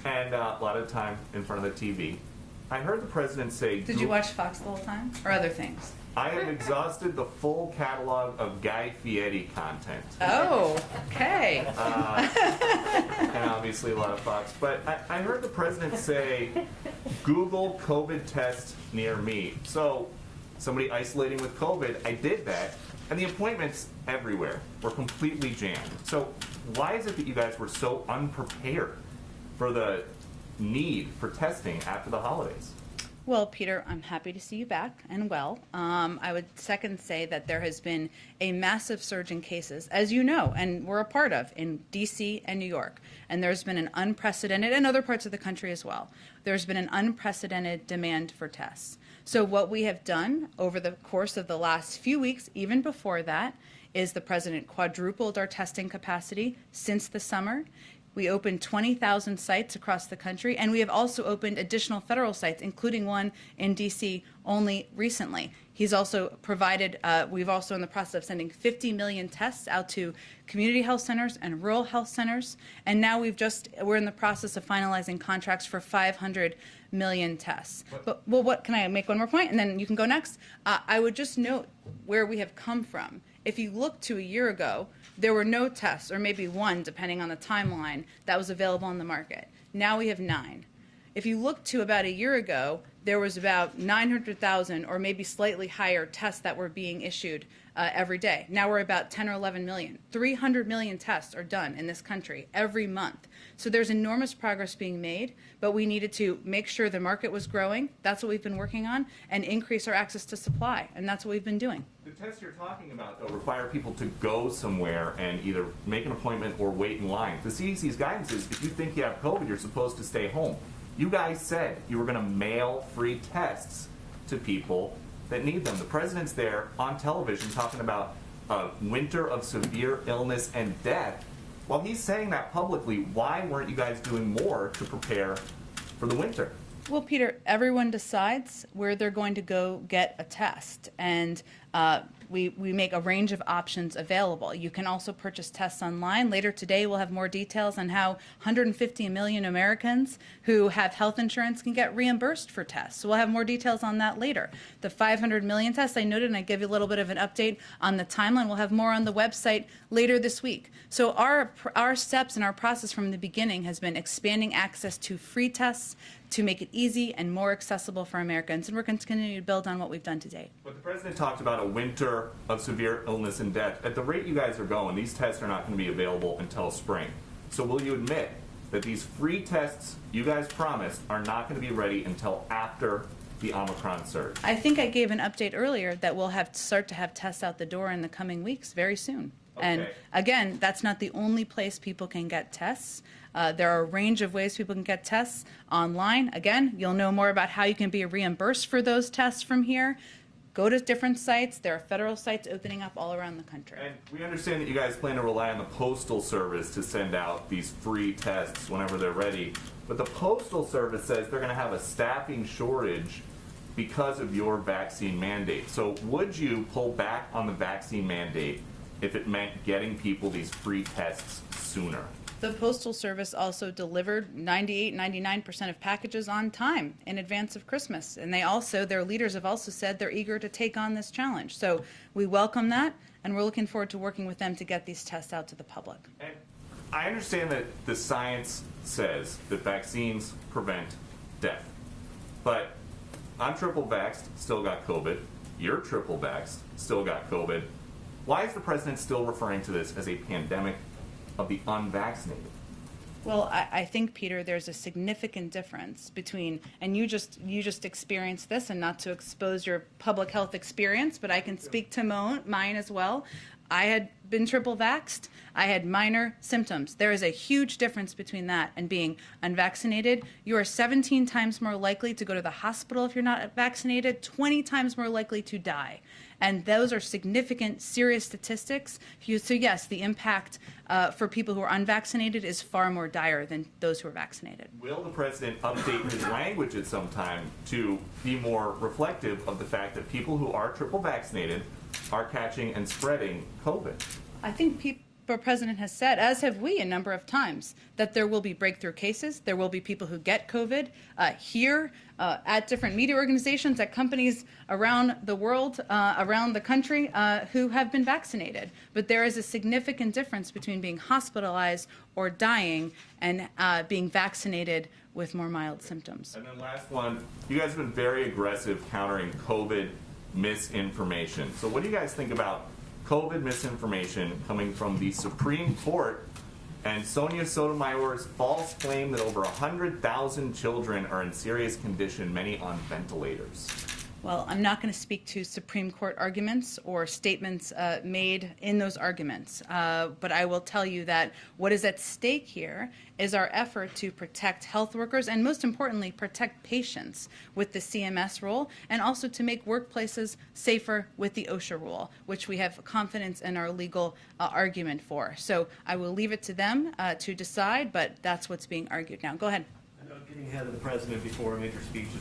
and a lot of time in front of the TV. I heard the president say... Did you watch Fox the whole time? Or other things? I have exhausted the full catalog of Guy Fieri content. Oh, okay. And obviously a lot of Fox. But I heard the president say, Google COVID test near me. So somebody isolating with COVID, I did that. And the appointments everywhere were completely jammed. So why is it that you guys were so unprepared for the need for testing after the holidays? Well, Peter, I'm happy to see you back and well. I would second say that there has been a massive surge in cases, as you know, and we're a part of, in D.C. and New York. And there's been an unprecedented, and other parts of the country as well, there's been an unprecedented demand for tests. So what we have done over the course of the last few weeks, even before that, is the president quadrupled our testing capacity since the summer. We opened 20,000 sites across the country, and we have also opened additional federal sites, including one in D.C. only recently. He's also provided, we've also in the process of sending 50 million tests out to community health centers and rural health centers. And now we're in the process of finalizing contracts for 500 million tests. What can I make one more point, and then you can go next? I would just note where we have come from. If you look to a year ago, there were no tests, or maybe one, depending on the timeline, that was available on the market. Now we have 9. If you look to about a year ago, there was about 900,000 or maybe slightly higher tests that were being issued every day. Now we're about 10 or 11 million. 300 million tests are done in this country every month. So there's enormous progress being made, but we needed to make sure the market was growing. That's what we've been working on, and increase our access to supply, and that's what we've been doing. The tests you're talking about, though, require people to go somewhere and either make an appointment or wait in line. The CDC's guidance is if you think you have COVID, you're supposed to stay home. You guys said you were going to mail free tests to people that need them. The president's there on television talking about a winter of severe illness and death. While he's saying that publicly, why weren't you guys doing more to prepare for the winter? Well, Peter, everyone decides where they're going to go get a test, and we make a range of options available. You can also purchase tests online. Later today, we'll have more details on how 150 million Americans who have health insurance can get reimbursed for tests. So we'll have more details on that later. The 500 million tests I noted, and I give you a little bit of an update on the timeline. We'll have more on the website later this week. So our steps and our process from the beginning has been expanding access to free tests to make it easy and more accessible for Americans, and we're continuing to build on what we've done to date. But the president talked about a winter of severe illness and death. At the rate you guys are going, these tests are not going to be available until spring. So will you admit that these free tests you guys promised are not going to be ready until after the Omicron surge? I think I gave an update earlier that we'll start to have tests out the door in the coming weeks, very soon. Okay. And again, that's not the only place people can get tests. There are a range of ways people can get tests online. Again, you'll know more about how you can be reimbursed for those tests from here. Go to different sites. There are federal sites opening up all around the country. And we understand that you guys plan to rely on the Postal Service to send out these free tests whenever they're ready. But the Postal Service says they're going to have a staffing shortage because of your vaccine mandate. So would you pull back on the vaccine mandate if it meant getting people these free tests sooner? The Postal Service also delivered 98, 99% of packages on time in advance of Christmas. And their leaders have also said they're eager to take on this challenge. So we welcome that, and we're looking forward to working with them to get these tests out to the public. And I understand that the science says that vaccines prevent death. But I'm triple vaxxed, still got COVID. You're triple vaxxed, still got COVID. Why is the president still referring to this as a pandemic of the unvaccinated? Well, I think, Peter, there's a significant difference between, and you just experienced this, and not to expose your public health experience, but I can speak to mine as well. I had been triple vaxxed. I had minor symptoms. There is a huge difference between that and being unvaccinated. You are 17 times more likely to go to the hospital if you're not vaccinated, 20 times more likely to die. And those are significant, serious statistics. So yes, the impact for people who are unvaccinated is far more dire than those who are vaccinated. Will the president update his language at some time to be more reflective of the fact that people who are triple vaccinated are catching and spreading COVID? I think President has said, as have we a number of times, that there will be breakthrough cases. There will be people who get COVID here at different media organizations, at companies around the world, around the country, who have been vaccinated. But there is a significant difference between being hospitalized or dying and being vaccinated with more mild symptoms. And then last one, you guys have been very aggressive countering COVID misinformation. So what do you guys think about COVID misinformation coming from the Supreme Court and Sonia Sotomayor's false claim that over 100,000 children are in serious condition, many on ventilators? Well, I'm not going to speak to Supreme Court arguments or statements made in those arguments, but I will tell you that what is at stake here is our effort to protect health workers and, most importantly, protect patients with the CMS rule, and also to make workplaces safer with the OSHA rule, which we have confidence in our legal argument for. So I will leave it to them to decide, but that's what's being argued now. Go ahead. I know getting ahead of the president before a major speech is